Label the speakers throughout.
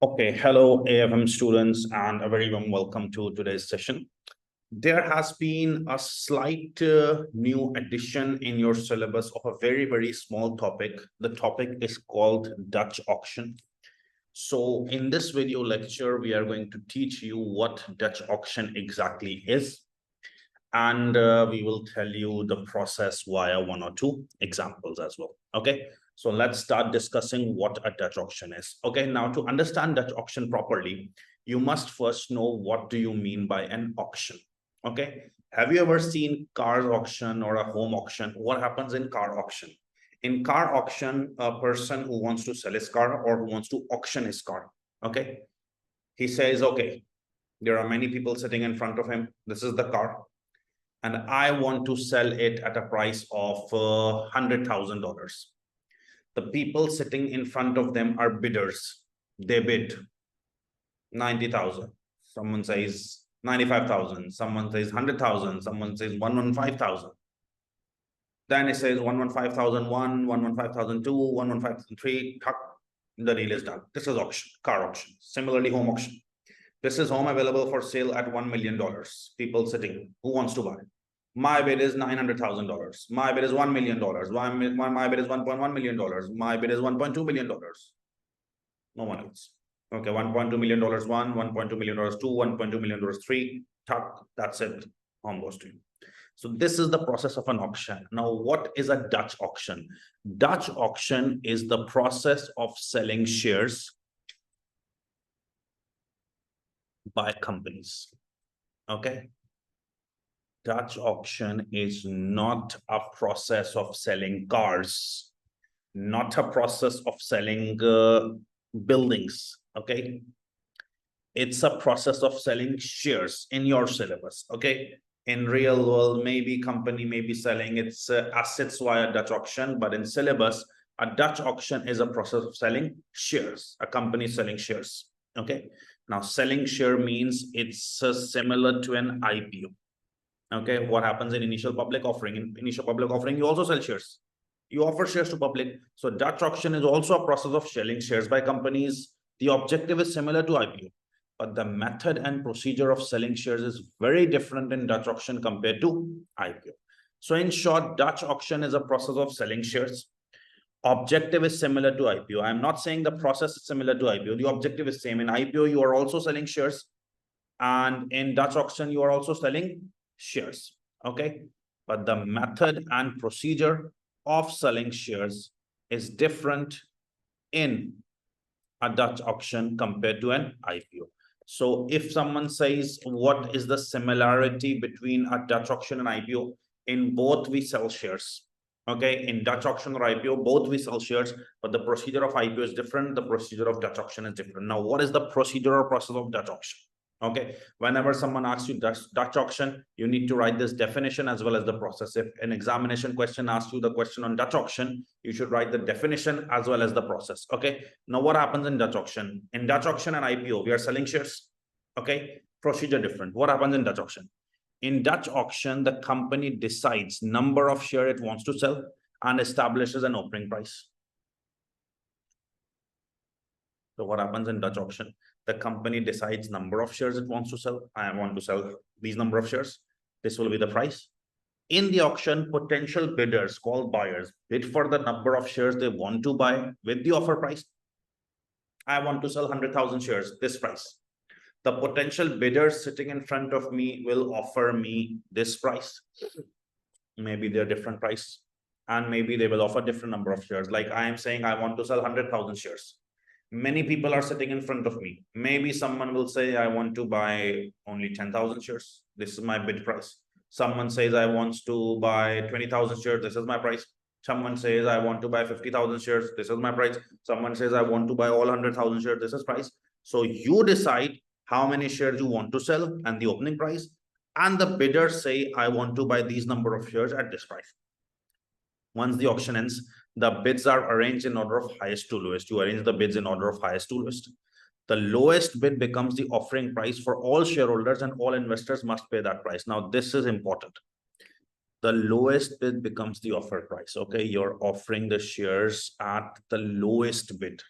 Speaker 1: Okay, hello AFM students and a very warm welcome to today's session. There has been a slight new addition in your syllabus of a very small topic. The topic is called Dutch auction. So in this video lecture, we are going to teach you what Dutch auction exactly is. And we will tell you the process via one or two examples as well. Okay. So let's start discussing what a Dutch auction is. Okay, now to understand Dutch auction properly, you must first know what do you mean by an auction. Okay, have you ever seen car auction or a home auction? What happens in car auction? In car auction, a person who wants to sell his car or who wants to auction his car, okay, he says, okay, there are many people sitting in front of him. This is the car and I want to sell it at a price of $100,000. The people sitting in front of them are bidders. They bid 90,000. Someone says 95,000. Someone says 100,000. Someone says 115,000. Then it says 115,001, 115,002, 115,003. The deal is done. This is auction, car auction. Similarly, home auction. This is home available for sale at $1 million. People sitting. Who wants to buy? My bid is $900,000. My bid is $1 million. My bid is $1.1 million. My bid is $1.2 million. No one else. Okay, $1.2 million one, $1.2 million two, $1.2 million three. That's it. Home goes to you. So this is the process of an auction. Now, what is a Dutch auction? Dutch auction is the process of selling shares by companies. Okay. Dutch auction is not a process of selling cars, not a process of selling buildings. Okay. It's a process of selling shares in your syllabus. Okay. In real world, maybe company may be selling its assets via Dutch auction, but in syllabus, a Dutch auction is a process of selling shares. A company selling shares. Okay. Now, selling share means it's similar to an IPO. Okay, what happens in initial public offering? In initial public offering, you also sell shares. You offer shares to public. So Dutch auction is also a process of selling shares by companies. The objective is similar to IPO, but the method and procedure of selling shares is very different in Dutch auction compared to IPO. So in short, Dutch auction is a process of selling shares. Objective is similar to IPO. I'm not saying the process is similar to IPO. The objective is same. In IPO, you are also selling shares. And in Dutch auction, you are also selling shares. Okay. But the method and procedure of selling shares is different in a Dutch auction compared to an IPO. So if someone says, what is the similarity between a Dutch auction and IPO? In both, we sell shares. Okay. In Dutch auction or IPO, both we sell shares, but the procedure of IPO is different. The procedure of Dutch auction is different. Now, what is the procedure or process of Dutch auction? Okay, whenever someone asks you Dutch auction, you need to write this definition as well as the process. If an examination question asks you the question on Dutch auction, you should write the definition as well as the process. Okay, now what happens in Dutch auction? In Dutch auction and IPO, we are selling shares. Okay, procedure different. What happens in Dutch auction? In Dutch auction, the company decides number of share it wants to sell and establishes an opening price. So what happens in Dutch auction? The company decides number of shares it wants to sell. I want to sell these number of shares. This will be the price. In the auction, potential bidders called buyers bid for the number of shares they want to buy with the offer price. I want to sell 100,000 shares, this price. The potential bidders sitting in front of me will offer me this price. Maybe they're different price. And maybe they will offer different number of shares. Like I am saying, I want to sell 100,000 shares. Many people are sitting in front of me. Maybe someone will say, I want to buy only 10,000 shares. This is my bid price. Someone says, I want to buy 20,000 shares. This is my price. Someone says, I want to buy 50,000 shares. This is my price. Someone says, I want to buy all 100,000 shares. This is price. So you decide how many shares you want to sell and the opening price. And the bidders say, I want to buy these number of shares at this price. Once the auction ends, the bids are arranged in order of highest to lowest. You arrange the bids in order of highest to lowest. The lowest bid becomes the offering price for all shareholders and all investors must pay that price. Now, this is important. The lowest bid becomes the offer price. Okay, you're offering the shares at the lowest bid.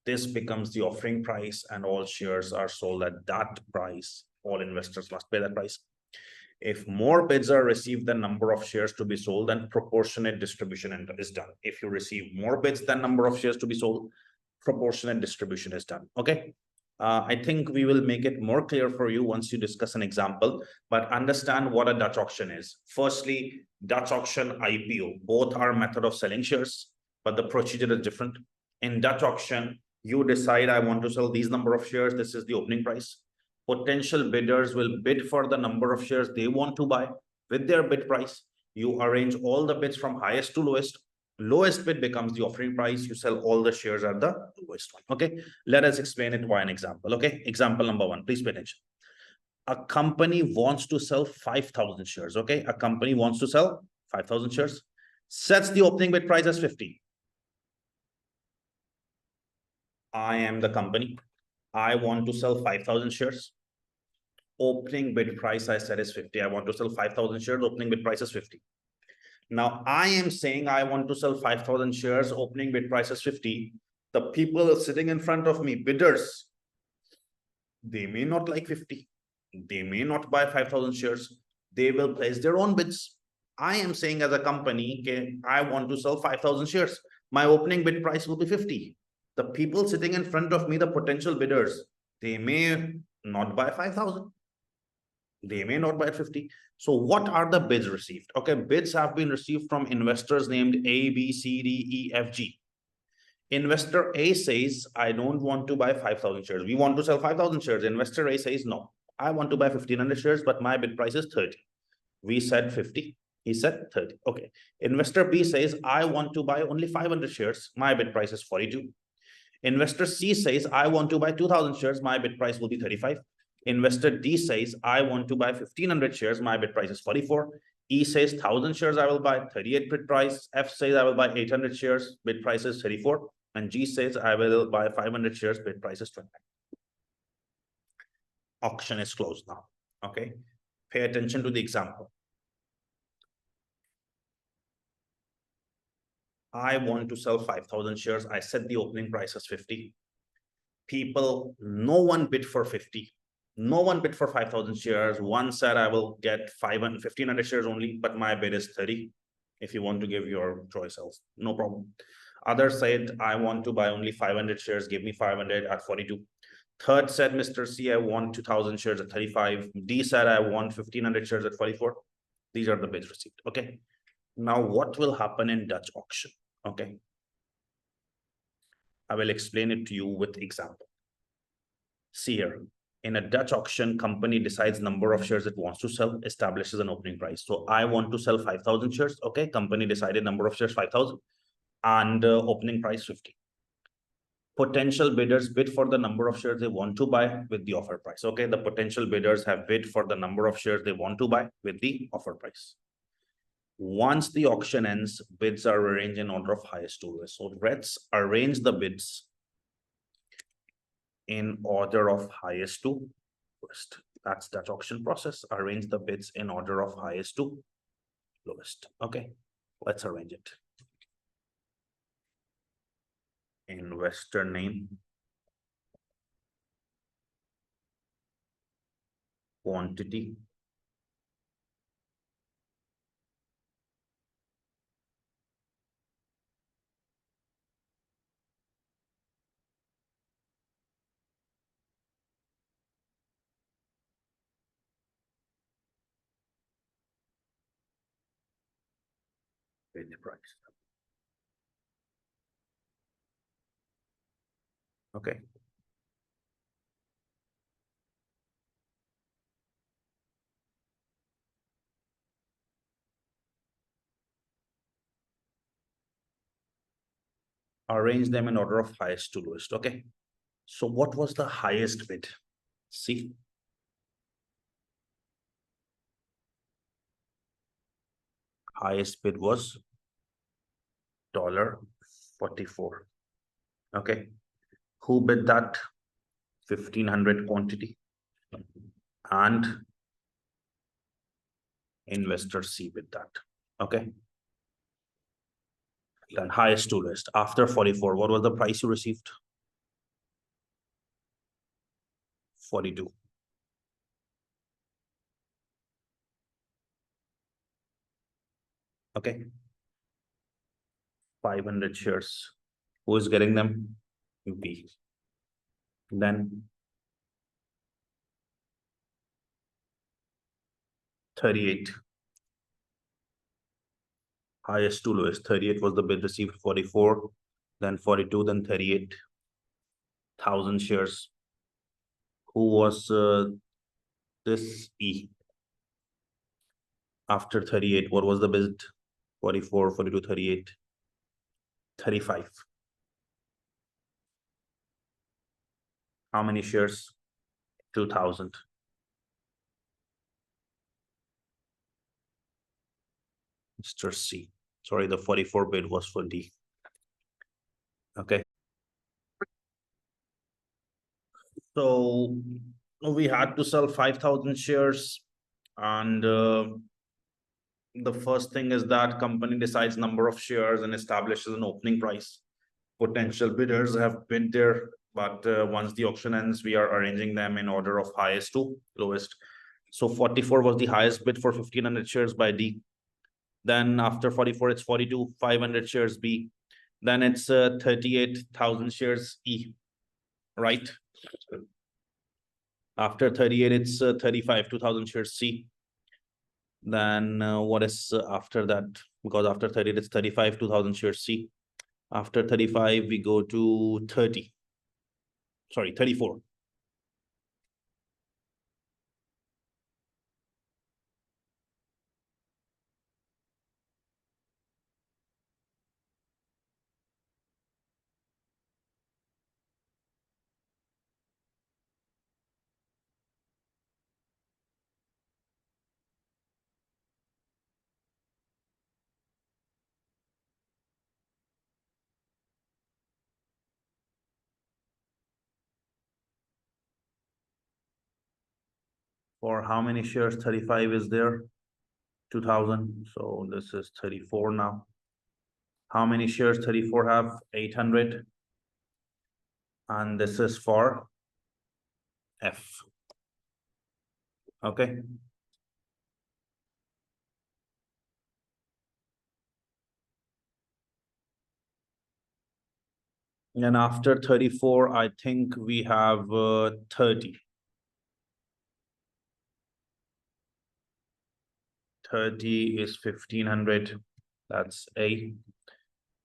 Speaker 1: This becomes the offering price and all shares are sold at that price. All investors must pay that price. If more bids are received than number of shares to be sold, then proportionate distribution is done. If you receive more bids than number of shares to be sold, proportionate distribution is done. Okay. I think we will make it more clear for you once you discuss an example, but understand what a Dutch auction is. Firstly, Dutch auction, IPO, both are method of selling shares, but the procedure is different. In Dutch auction, you decide, I want to sell these number of shares. This is the opening price. Potential bidders will bid for the number of shares they want to buy with their bid price. You arrange all the bids from highest to lowest. Lowest bid becomes the offering price. You sell all the shares at the lowest one. Okay, let us explain it by an example. Okay, example number one, please pay attention. A company wants to sell 5,000 shares. Okay, a company wants to sell 5,000 shares, sets the opening bid price as 50. I am the company. I want to sell 5,000 shares. Opening bid price I said is 50. I want to sell 5,000 shares. Opening bid price is 50. Now I am saying I want to sell 5,000 shares. Opening bid price is 50. The people sitting in front of me, bidders, they may not like 50. They may not buy 5,000 shares. They will place their own bids. I am saying as a company, okay, I want to sell 5,000 shares. My opening bid price will be 50. The people sitting in front of me, the potential bidders, they may not buy 5,000. They may not buy 50. So what are the bids received? Okay, bids have been received from investors named A, B, C, D, E, F, G. Investor A says, I don't want to buy 5,000 shares. We want to sell 5,000 shares. Investor A says, no, I want to buy 1,500 shares, but my bid price is 30. We said 50. He said 30. Okay. Investor B says, I want to buy only 500 shares. My bid price is 42. Investor C says, I want to buy 2,000 shares. My bid price will be 35. Investor D says, I want to buy 1,500 shares. My bid price is 44. E says 1,000 shares I will buy, 38 bid price. F says I will buy 800 shares, bid price is 34. And G says I will buy 500 shares, bid price is 20. Auction is closed now. Okay. Pay attention to the example. I want to sell 5,000 shares. I set the opening price as 50. People, no one bid for 50. No one bid for 5,000 shares. One said I will get 1,500 shares only, but my bid is 30. If you want to give your choice else, no problem. Others said, I want to buy only 500 shares. Give me 500 at 42. Third said, Mr. C, I want 2,000 shares at 35. D said, I want 1,500 shares at 44. These are the bids received. Okay. Now, what will happen in Dutch auction? Okay. I will explain it to you with example. See here, in a Dutch auction, company decides number of shares it wants to sell, establishes an opening price. So I want to sell 5,000 shares. Okay, company decided number of shares 5,000 and opening price 50. Potential bidders bid for the number of shares they want to buy with the offer price. Okay, the potential bidders have bid for the number of shares they want to buy with the offer price. Once the auction ends, bids are arranged in order of highest to lowest. So let's arrange the bids in order of highest to lowest. That's that auction process. Arrange the bids in order of highest to lowest. Okay, let's arrange it. Investor name, quantity, bid price. Okay. Arrange them in order of highest to lowest. Okay. So what was the highest bid? See. Highest bid was $44. Okay. Who bid that? 1,500 quantity. And investor C bid that. Okay. Then highest to lowest. After 44, what was the price you received? 42. Okay. 500 shares. Who is getting them? B. Then 38. Highest to lowest. 38 was the bid received, 44, then 42, then 38,000 shares. Who was this E? After 38, what was the bid? 44, 42, 38, 35. How many shares? 2,000. Mr. C. Sorry, the 44 bid was for D. Okay. So we had to sell 5,000 shares, and the first thing is that company decides number of shares and establishes an opening price. Potential bidders have bid there, but once the auction ends, we are arranging them in order of highest to lowest. So 44 was the highest bid for 1,500 shares by D. Then after 44, it's 42, 500 shares B. Then it's 38,000 shares E, right? After 38, it's 35, 2,000 shares C. Then what is after that? Because after 30, it's 35, 2,000 shares C. After 35, we go to 30. Sorry, 34. For how many shares? 35 is there. 2,000. So this is 34 now. How many shares 34 have? 800. And this is for F. Okay. And after 34, I think we have 30. 30 is 1,500. That's A.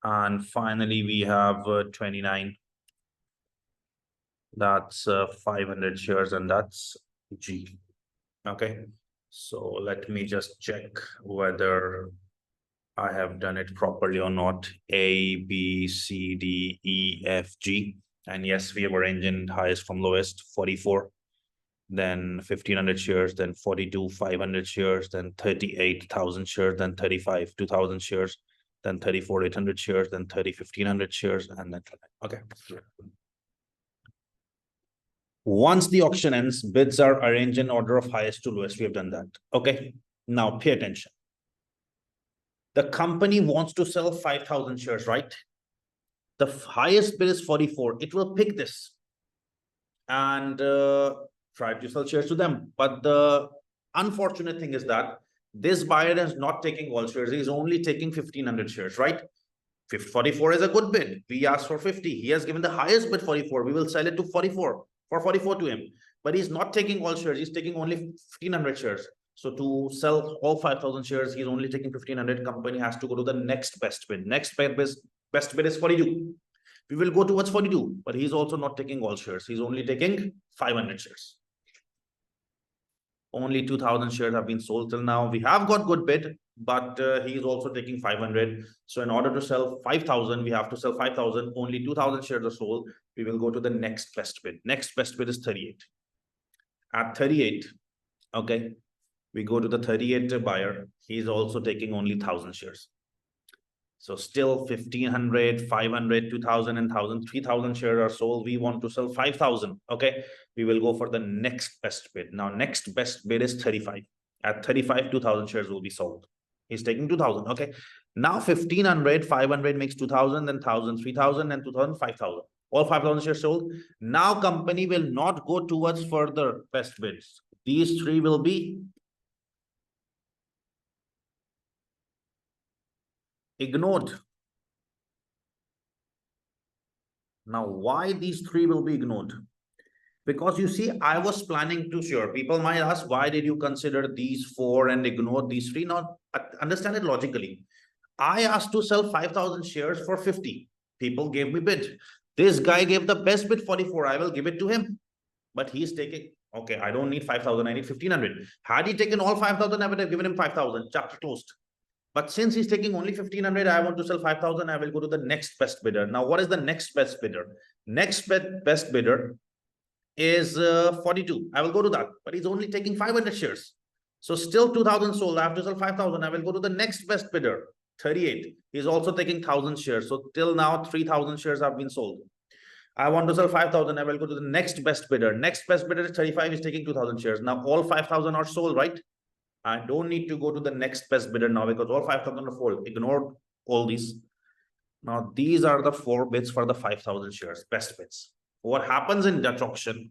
Speaker 1: And finally, we have 29. That's 500 shares, and that's G. Okay. So let me just check whether I have done it properly or not. A, B, C, D, E, F, G. And yes, we have arranged highest from lowest, 44. Then 1,500 shares, then 42, 500 shares, then 38,000 shares, then 35, 2,000 shares, then 34, 800 shares, then 30, 1,500 shares, and then, okay. Once the auction ends, bids are arranged in order of highest to lowest. We have done that. Okay. Now pay attention. The company wants to sell 5,000 shares, right? The highest bid is 44. It will pick this and try to sell shares to them. But the unfortunate thing is that this buyer is not taking all shares. He's only taking 1,500 shares, right? 44 is a good bid. We asked for 50. He has given the highest bid 44. We will sell it to 44 for 44 to him. But he's not taking all shares. He's taking only 1,500 shares. So to sell all 5,000 shares, he's only taking 1,500. Company has to go to the next best bid. Next best bid is 42. We will go towards 42, but he's also not taking all shares. He's only taking 500 shares. Only 2,000 shares have been sold till now. We have got good bid, but he is also taking 500. So in order to sell 5,000, we have to sell 5,000. Only 2,000 shares are sold. We will go to the next best bid. Next best bid is 38. At 38, okay, we go to the 38 buyer. He's also taking only 1,000 shares. So still 1,500, 500, 2,000 and 1,000, 3,000 shares are sold. We want to sell 5,000. Okay. We will go for the next best bid. Now, next best bid is 35. At 35, 2,000 shares will be sold. He's taking 2,000. Okay. Now 1,500, 500 makes 2,000, then 1,000, 3,000 and 2,000, 5,000. All 5,000 shares sold. Now company will not go towards further best bids. These three will be ignored. Now, why these three will be ignored? Because you see, I was planning to share. People might ask, why did you consider these four and ignore these three? Now, understand it logically. I asked to sell 5,000 shares for 50. People gave me bid. This guy gave the best bid 44. I will give it to him. But he's taking, okay, I don't need 5,000. I need 1,500. Had he taken all 5,000, I would have given him 5,000. Chapter closed. But since he's taking only 1,500, I want to sell 5,000. I will go to the next best bidder. Now, what is the next best bidder? Next best bidder is 42. I will go to that, but he's only taking 500 shares. So still 2,000 sold. I have to sell 5,000. I will go to the next best bidder, 38. He's also taking 1,000 shares. So till now, 3,000 shares have been sold. I want to sell 5,000. I will go to the next best bidder. Next best bidder is 35. He's taking 2,000 shares. Now all 5,000 are sold, right? I don't need to go to the next best bidder now because all 5,000 are sold. Ignore all these. Now these are the four bids for the 5,000 shares, best bids. What happens in Dutch auction?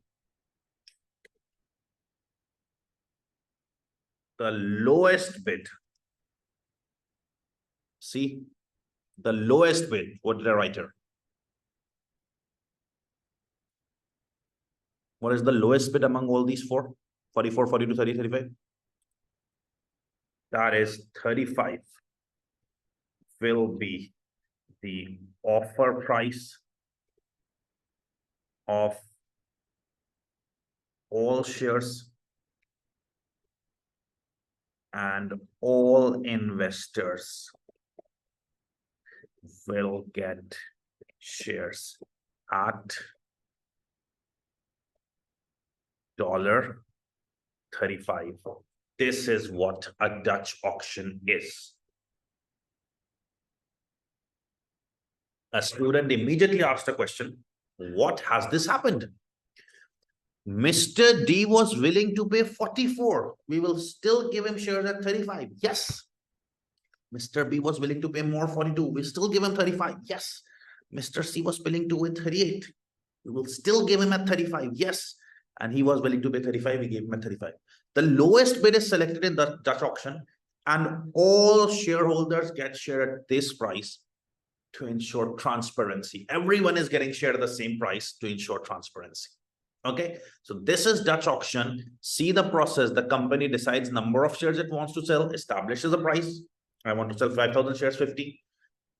Speaker 1: The lowest bid. See, the lowest bid. What did I write here? What is the lowest bid among all these four? 44, 42, 30, 35. That is 35 will be the offer price of all shares and all investors will get shares at $35. This is what a Dutch auction is. A student immediately asked a question, what has this happened? Mr. D was willing to pay 44. We will still give him shares at 35. Yes. Mr. B was willing to pay more, 42. We still give him 35. Yes. Mr. C was willing to pay 38. We will still give him at 35. Yes. And he was willing to pay 35. We gave him at 35. The lowest bid is selected in the Dutch auction, and all shareholders get shared at this price to ensure transparency. Everyone is getting shared at the same price to ensure transparency. Okay, so this is Dutch auction. See the process. The company decides number of shares it wants to sell, establishes a price. I want to sell 5,000 shares, 50.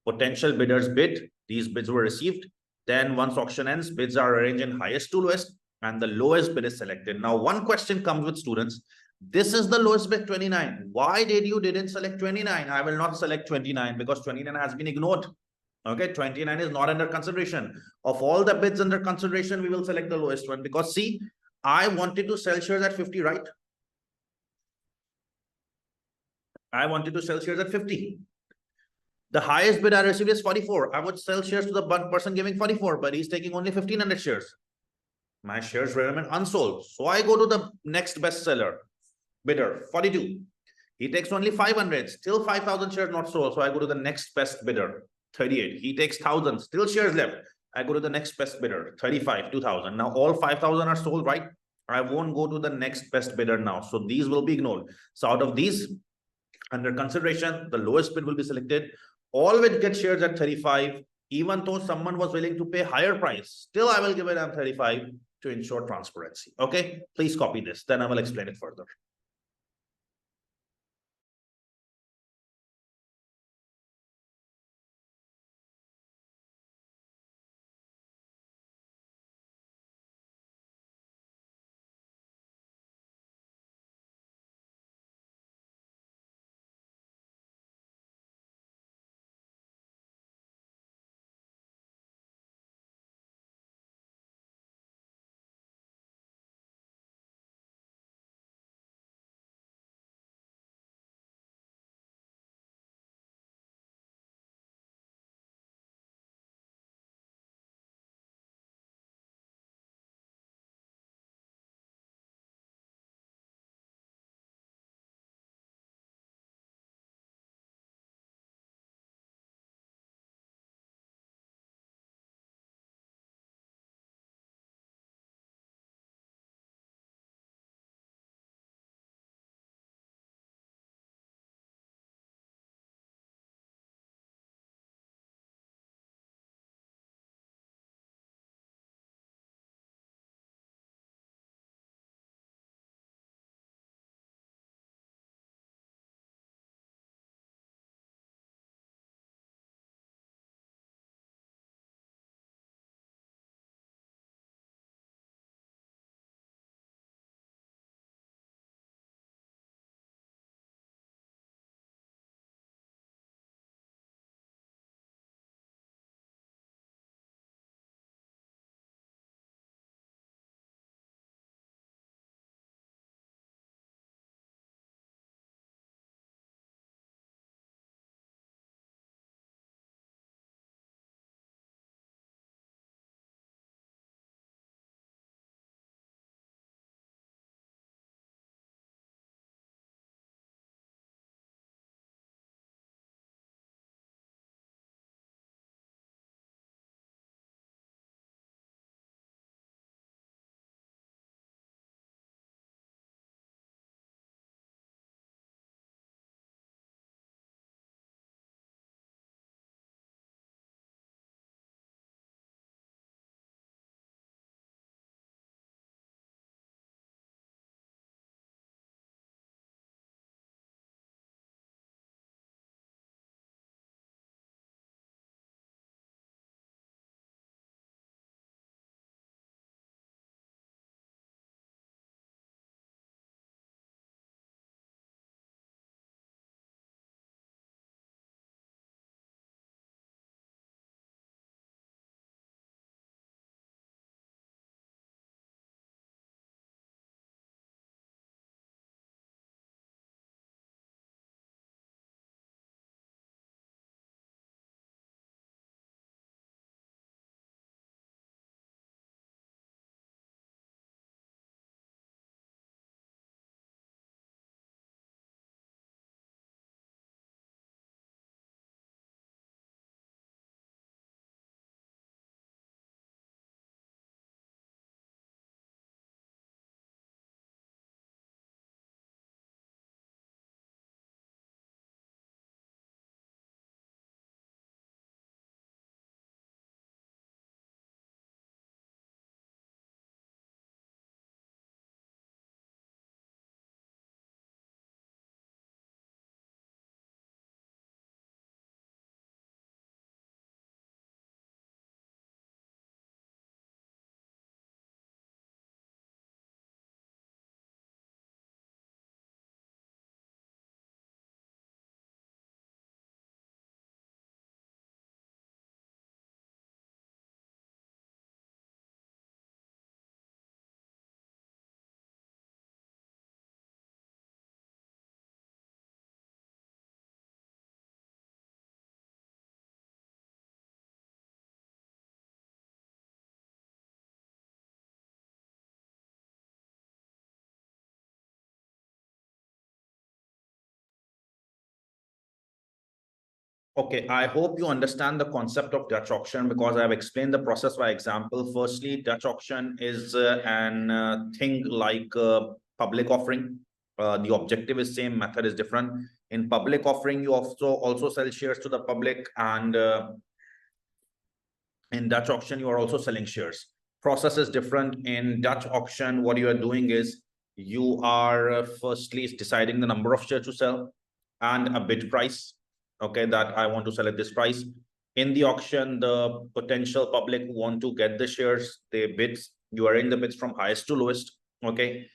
Speaker 1: Potential bidders bid. These bids were received. Then once auction ends, bids are arranged in highest to lowest, and the lowest bid is selected. Now, one question comes with students. This is the lowest bid, 29. Why did you didn't select 29? I will not select 29 because 29 has been ignored. Okay, 29 is not under consideration. Of all the bids under consideration, we will select the lowest one because see, I wanted to sell shares at 50, right? I wanted to sell shares at 50. The highest bid I received is 44. I would sell shares to the person giving 44, but he's taking only 1,500 shares. My shares remain unsold. So I go to the next best seller, bidder, 42. He takes only 500, still 5,000 shares not sold. So I go to the next best bidder, 38. He takes 1,000, still shares left. I go to the next best bidder, 35, 2,000. Now all 5,000 are sold, right? I won't go to the next best bidder now. So these will be ignored. So out of these, under consideration, the lowest bid will be selected. All will get shares at 35. Even though someone was willing to pay higher price, still I will give it at 35 to ensure transparency. Okay, please copy this. Then I will explain it further. Okay, I hope you understand the concept of Dutch auction because I've explained the process by example. Firstly, Dutch auction is an thing like public offering. The objective is same, method is different. In public offering, you also sell shares to the public, and in Dutch auction, you are also selling shares. Process is different. In Dutch auction, what you are doing is you are firstly deciding the number of shares to sell and a bid price. Okay, that I want to sell at this price. In the auction, the potential public who want to get the shares, they bids. You arrange the bids from highest to lowest. Okay.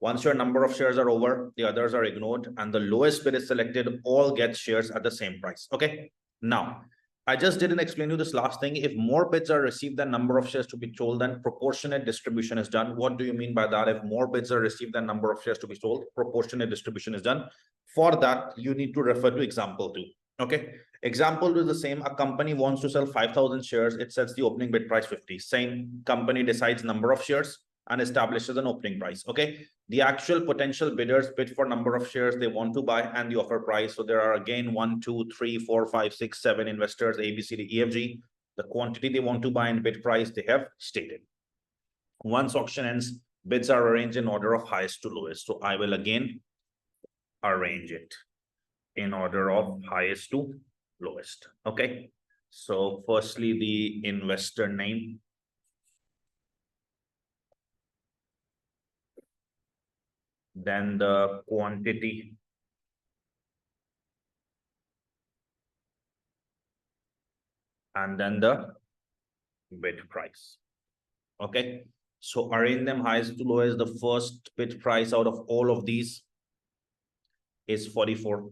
Speaker 1: Once your number of shares are over, the others are ignored, and the lowest bid is selected. All get shares at the same price. Okay. Now, I just didn't explain you this last thing. If more bids are received than number of shares to be sold, then proportionate distribution is done. What do you mean by that? If more bids are received than number of shares to be sold, proportionate distribution is done. For that, you need to refer to example 2. Okay. Example 2 is the same. A company wants to sell 5,000 shares. It sets the opening bid price 50. Same company decides number of shares and establishes an opening price. Okay. The actual potential bidders bid for number of shares they want to buy and the offer price. So there are again 1, 2, 3, 4, 5, 6, 7 investors, A, B, C, D, E, F, G. The quantity they want to buy and bid price they have stated. Once auction ends, bids are arranged in order of highest to lowest. So I will again arrange it in order of highest to lowest. Okay. So firstly, the investor name. Then the quantity. And then the bid price. Okay. So arrange them highest to lowest. The first bid price out of all of these is 44.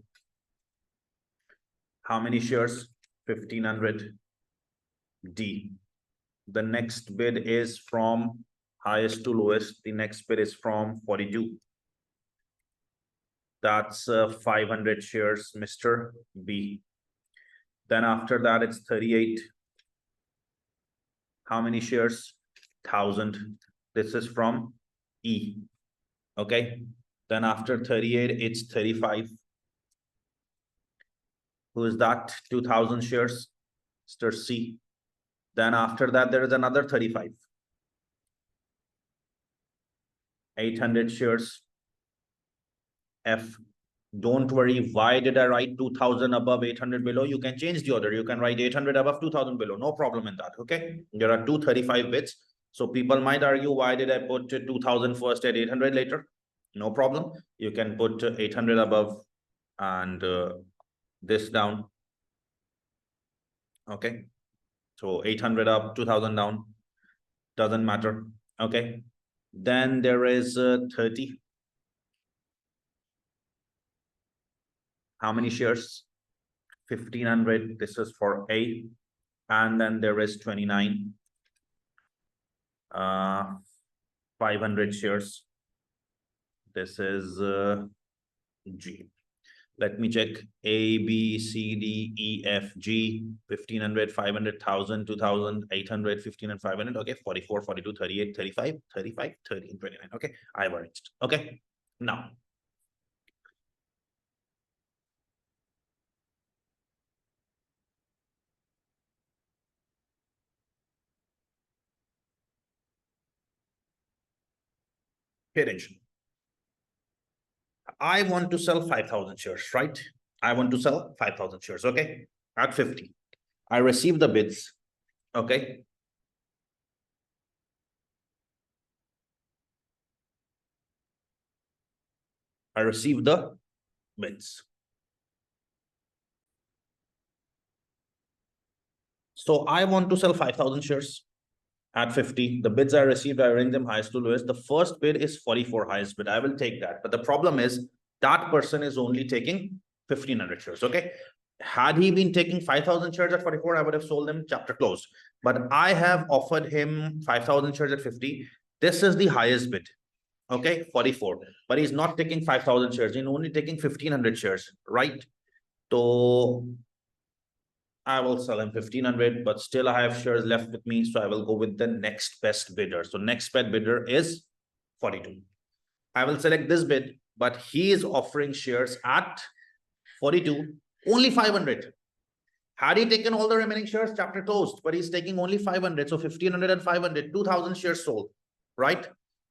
Speaker 1: How many shares? 1500 D. The next bid is from highest to lowest. The next bid is from 42. That's 500 shares, Mr. B. Then after that, it's 38. How many shares? 1000. This is from E. Okay. Then after 38, it's 35. Who is that? 2000 shares, Mr. C. Then after that, there is another 35. 800 shares, F. Don't worry. Why did I write 2000 above 800 below? You can change the order. You can write 800 above 2000 below. No problem in that. Okay. There are 235 bits. So people might argue, why did I put 2000 first at 800 later? No problem. You can put 800 above and this down. Okay. So 800 up, 2000 down. Doesn't matter. Okay. Then there is 30. How many shares? 1500. This is for A. And then there is 29. 500 shares. This is G. Let me check. A, B, C, D, E, F, G, 1500, 500, 1000, 2000, 800, 15 and 500. Okay, 44, 42, 38, 35, 35, 30, and 29. Okay, I've arranged. Okay, now. Pay attention. I want to sell 5,000 shares, right? I want to sell 5,000 shares, okay? At 50. I receive the bids, okay? I receive the bids. So I want to sell 5,000 shares at 50. The bids I received, I arrange them highest to lowest. The first bid is 44 highest bid. I will take that. But the problem is that person is only taking 1,500 shares. Okay. Had he been taking 5,000 shares at 44, I would have sold them, chapter closed. But I have offered him 5,000 shares at 50. This is the highest bid. Okay, 44. But he's not taking 5,000 shares. He's only taking 1,500 shares, right? So I will sell him 1,500, but still I have shares left with me. So I will go with the next best bidder. So next best bidder is 42. I will select this bid, but he is offering shares at 42, only 500. Had he taken all the remaining shares, chapter closed, but he's taking only 500. So 1500 and 500, 2000 shares sold, right?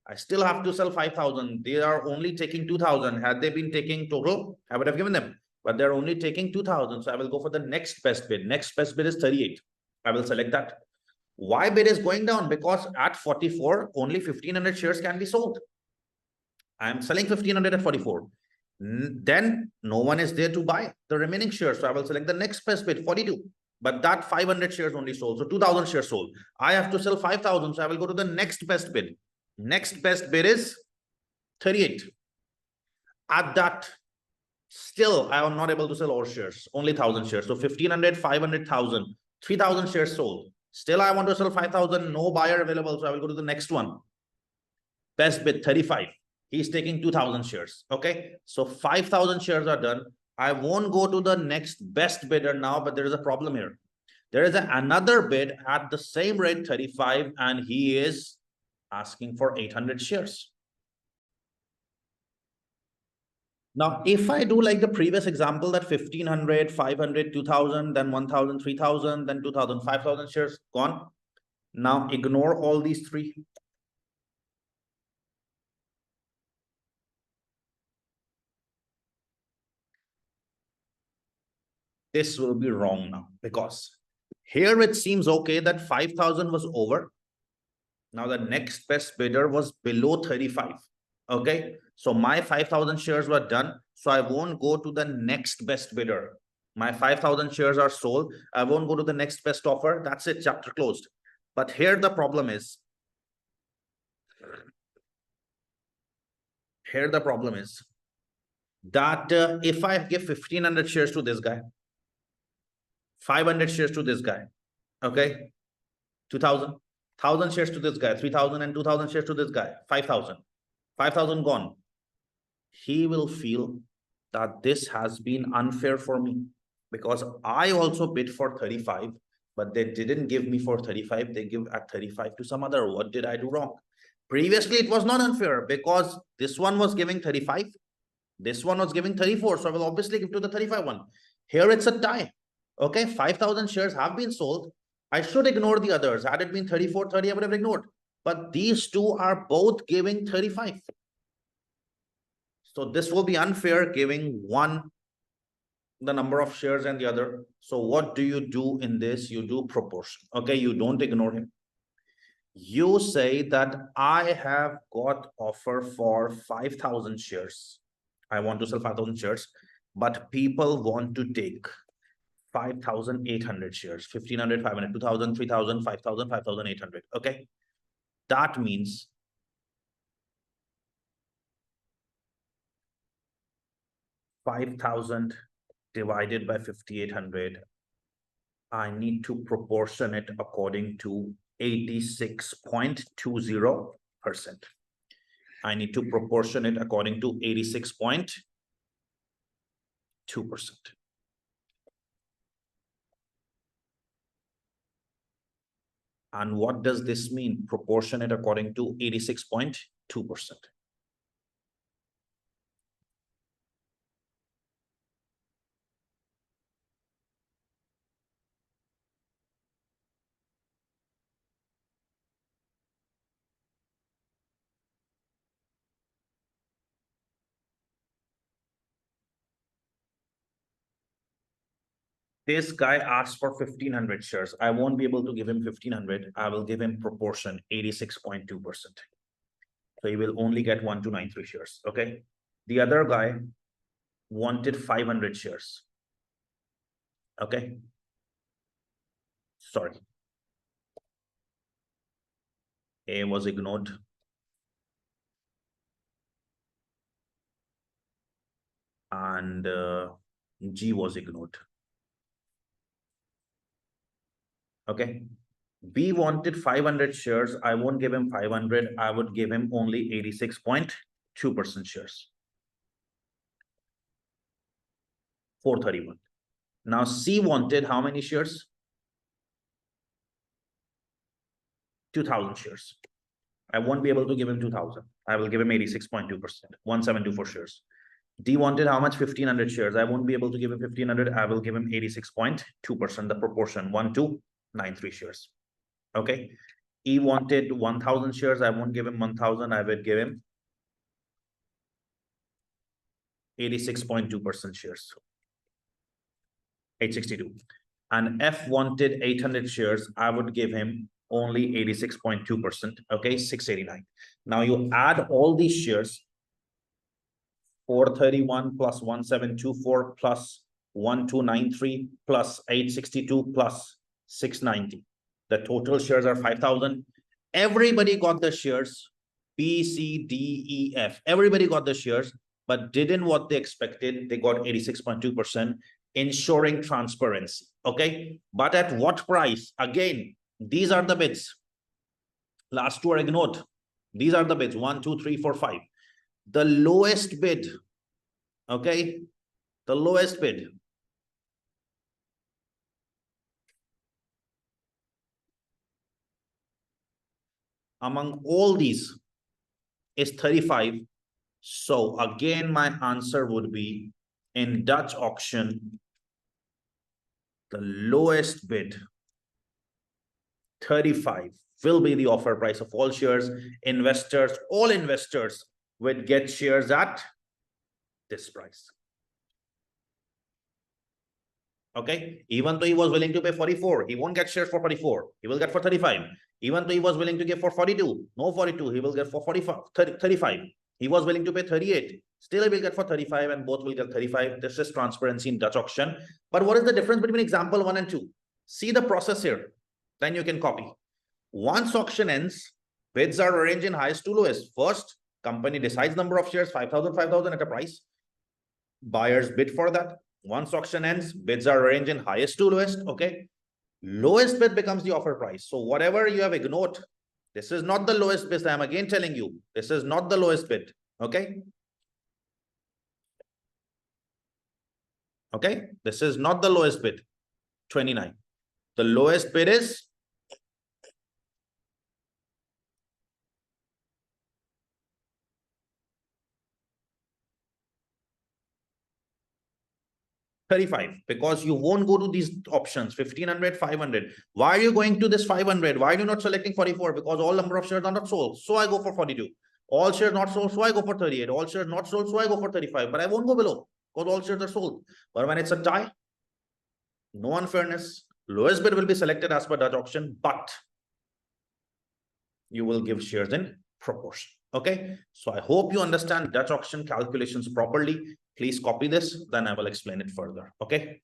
Speaker 1: I still have to sell 5,000. They are only taking 2,000. Had they been taking total, I would have given them, but they're only taking 2,000. So I will go for the next best bid. Next best bid is 38. I will select that. Why bid is going down? Because at 44, only 1500 shares can be sold. I'm selling 1500 at 44. Then no one is there to buy the remaining shares. So I will select the next best bid, 42. But that 500 shares only sold. So 2000 shares sold. I have to sell 5,000. So I will go to the next best bid. Next best bid is 38. At that, still, I am not able to sell all shares, only 1,000 shares. So 1,500, 500, 1,000, 3,000 shares sold. Still, I want to sell 5,000, no buyer available. So I will go to the next one. Best bid, 35. He's taking 2,000 shares. Okay. So 5,000 shares are done. I won't go to the next best bidder now, but there is a problem here. There is another bid at the same rate, 35, and he is asking for 800 shares. Now, if I do like the previous example, that 1,500, 500, 2,000, then 1,000, 3,000, then 2,000, 5,000 shares gone. Now ignore all these three. This will be wrong now, because here it seems okay that 5,000 was over. Now the next best bidder was below 35. Okay. So my 5,000 shares were done. So I won't go to the next best bidder. My 5,000 shares are sold. I won't go to the next best offer. That's it. Chapter closed. But here the problem is. Here the problem is that if I give 1,500 shares to this guy, 500 shares to this guy, okay, 2,000, 1,000 shares to this guy, 3,000 and 2,000 shares to this guy, 5,000, 5,000 gone. He will feel that this has been unfair for me, because I also bid for 35, but they didn't give me for 35. They give at 35 to some other. What did I do wrong? Previously, it was not unfair because this one was giving 35. This one was giving 34. So I will obviously give to the 35 one. Here it's a tie. Okay, 5,000 shares have been sold. I should ignore the others. Had it been 34, 30, I would have ignored. But these two are both giving 35. So this will be unfair, giving one the number of shares and the other. So what do you do in this? You do proportion. Okay, you don't ignore him. You say that I have got offer for 5,000 shares. I want to sell 5,000 shares, but people want to take 5,800 shares, 1,500, 500, 2,000, 3,000, 5,000, 5,800. Okay. That means 5,000 divided by 5,800. I need to proportion it according to 86.20%. I need to proportion it according to 86.2%. And what does this mean? Proportion it according to 86.2%. This guy asked for 1,500 shares. I won't be able to give him 1,500. I will give him proportion 86.2%. So he will only get 1,293 shares. Okay. The other guy wanted 500 shares. Okay. Sorry. A was ignored. And G was ignored. Okay. B wanted 500 shares. I won't give him 500. I would give him only 86.2% shares. 431. Now C wanted how many shares? 2,000 shares. I won't be able to give him 2,000. I will give him 86.2%, 1,724 shares. D wanted how much? 1500 shares. I won't be able to give him 1500. I will give him 86.2%, the proportion 1293 shares. Okay. E wanted 1000 shares. I won't give him 1000. I will give him 86.2% shares. 862. And F wanted 800 shares. I would give him only 86.2%. Okay, 689. Now you add all these shares, 431 plus 1724 plus 1293 plus 862 plus 690. The total shares are 5,000. Everybody got the shares, B, C, D, E, F. Everybody got the shares, but didn't what they expected. They got 86.2%, ensuring transparency. Okay, but at what price? Again, these are the bids. Last two are ignored. These are the bids, 1, 2, 3, 4, 5. The lowest bid, okay, the lowest bid among all these is 35. So again, my answer would be in Dutch auction, the lowest bid, 35, will be the offer price of all shares. Investors, all investors would get shares at this price. Okay, even though he was willing to pay 44, he won't get shares for 44. He will get for 35. Even though he was willing to give for 42, no 42, he will get for 45, 35. He was willing to pay 38. Still, he will get for 35 and both will get 35. This is transparency in Dutch auction. But what is the difference between example 1 and 2? See the process here. Then you can copy. Once auction ends, bids are arranged in highest to lowest. First, company decides number of shares, 5,000, 5,000 at a price. Buyers bid for that. Once auction ends, bids are arranged in highest to lowest. Okay. Lowest bid becomes the offer price. So whatever you have ignored, this is not the lowest bid. I'm again telling you, this is not the lowest bid. Okay. Okay. This is not the lowest bid. 29. The lowest bid is 35, because you won't go to these options 1500, 500. Why are you going to this 500? Why are you not selecting 44? Because all number of shares are not sold, so I go for 42. All shares not sold, so I go for 38. All shares not sold, so I go for 35. But I won't go below because all shares are sold. But when it's a tie, no unfairness. Lowest bid will be selected as per Dutch auction, but you will give shares in proportion. Okay, so I hope you understand Dutch auction calculations properly. Please copy this, then I will explain it further. Okay.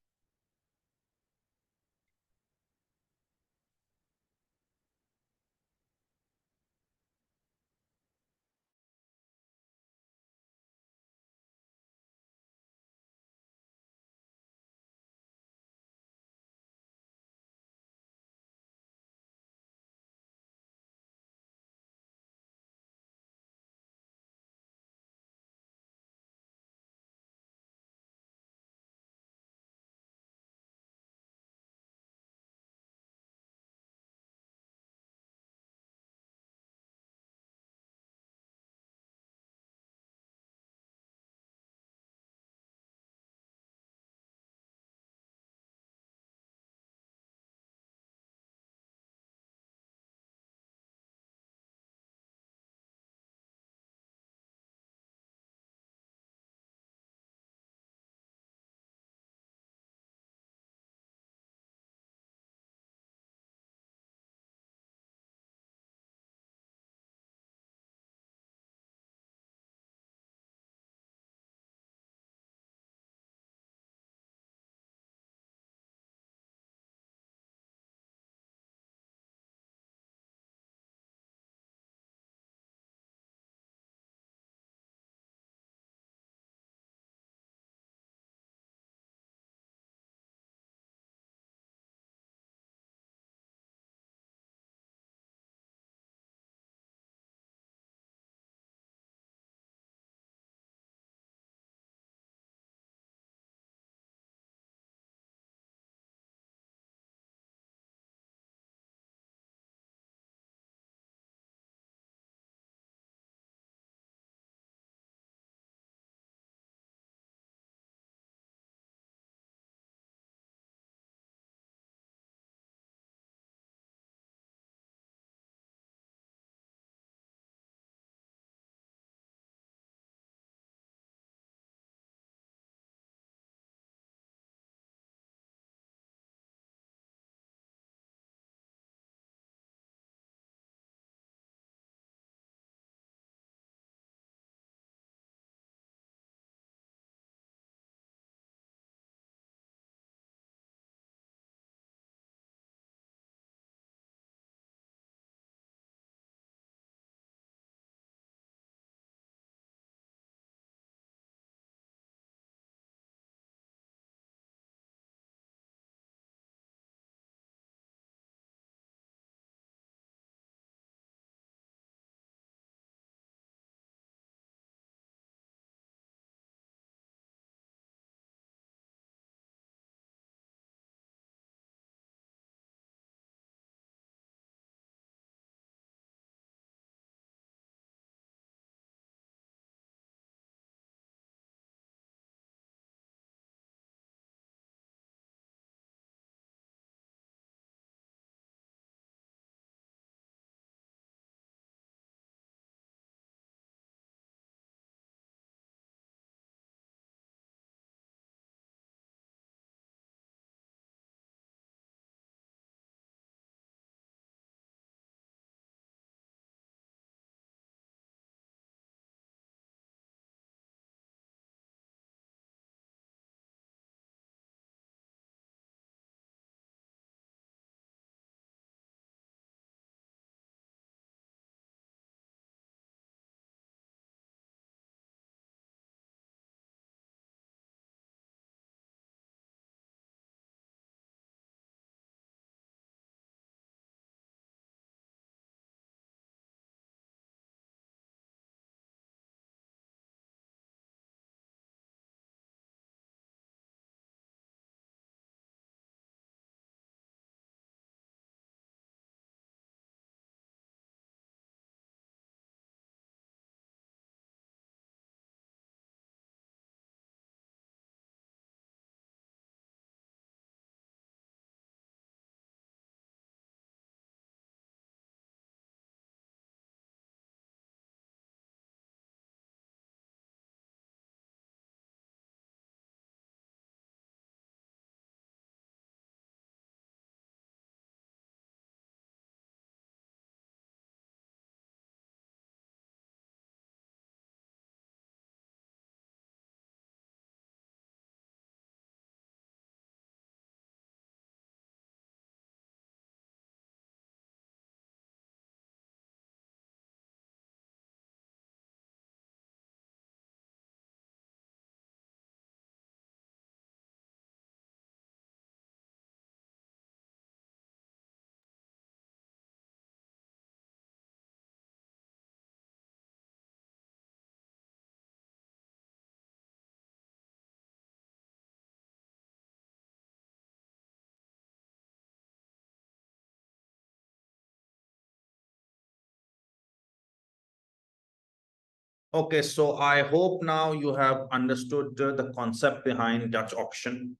Speaker 1: Okay, so I hope now you have understood the concept behind Dutch auction.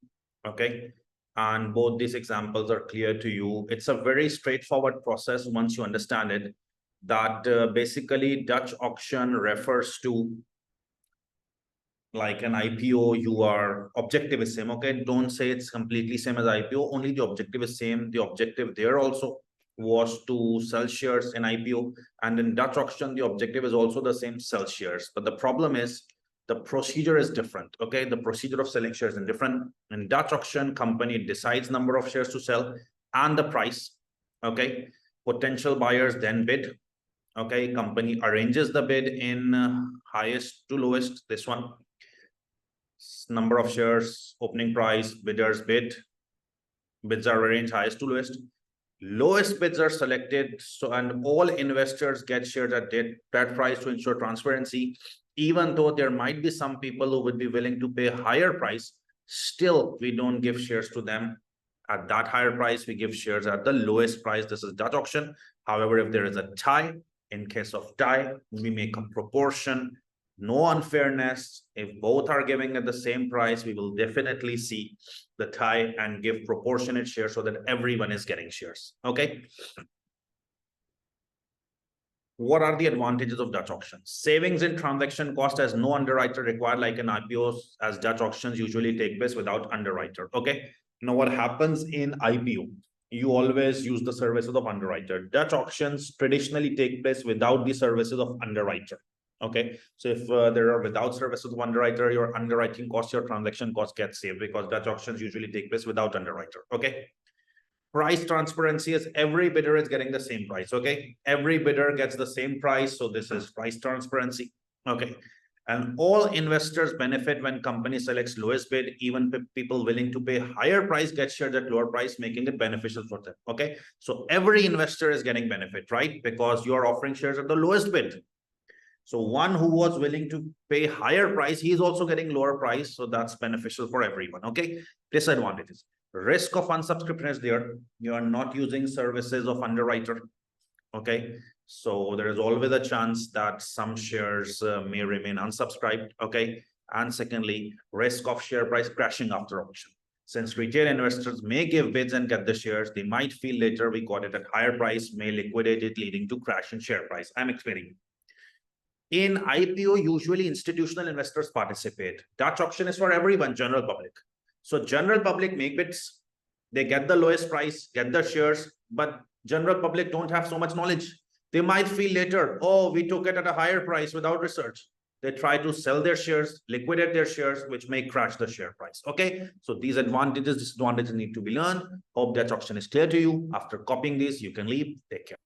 Speaker 1: Okay, and both these examples are clear to you. It's a very straightforward process once you understand it. That basically Dutch auction refers to like an IPO. Your objective is same. Okay, don't say it's completely same as IPO. Only the objective is same. The objective there also was to sell shares in IPO, and in Dutch auction the objective is also the same, sell shares. But the problem is the procedure is different. Okay, the procedure of selling shares is different. In Dutch auction, company decides number of shares to sell and the price. Okay, potential buyers then bid. Okay, company arranges the bid in highest to lowest, this one, number of shares, opening price, bidders bid. Bids are arranged highest to lowest. Lowest bids are selected. So, and all investors get shares at that price to ensure transparency. Even though there might be some people who would be willing to pay a higher price, still we don't give shares to them at that higher price. We give shares at the lowest price. This is Dutch auction. However, if there is a tie, in case of tie, we make a proportion. No unfairness. If both are giving at the same price, we will definitely see the tie and give proportionate shares so that everyone is getting shares. Okay. What are the advantages of Dutch auctions? Savings in transaction cost, as no underwriter required like an IPO, as Dutch auctions usually take place without underwriter. Okay. Now what happens in IPO? You always use the services of underwriter. Dutch auctions traditionally take place without the services of underwriter. Okay, so if there are without services of underwriter, your underwriting costs, your transaction costs get saved, because Dutch auctions usually take place without underwriter. Okay, price transparency is every bidder is getting the same price. Okay, every bidder gets the same price, so this is price transparency. Okay, and all investors benefit when company selects lowest bid. Even people willing to pay higher price get shares at lower price, making it beneficial for them. Okay, so every investor is getting benefit, right? Because you are offering shares at the lowest bid. So one who was willing to pay higher price, he is also getting lower price. So that's beneficial for everyone. Okay. Disadvantages. Risk of unsubscription is there. You are not using services of underwriter. Okay. So there is always a chance that some shares may remain unsubscribed. Okay. And secondly, risk of share price crashing after auction. Since retail investors may give bids and get the shares, they might feel later we got it at higher price, may liquidate it, leading to crash in share price. I'm explaining. In IPO, usually institutional investors participate. Dutch auction is for everyone, general public. So general public make bids, they get the lowest price, get the shares, but general public don't have so much knowledge. They might feel later, oh, we took it at a higher price without research. They try to sell their shares, liquidate their shares, which may crash the share price. Okay, so these advantages, disadvantages need to be learned. Hope that auction is clear to you. After copying this, you can leave. Take care.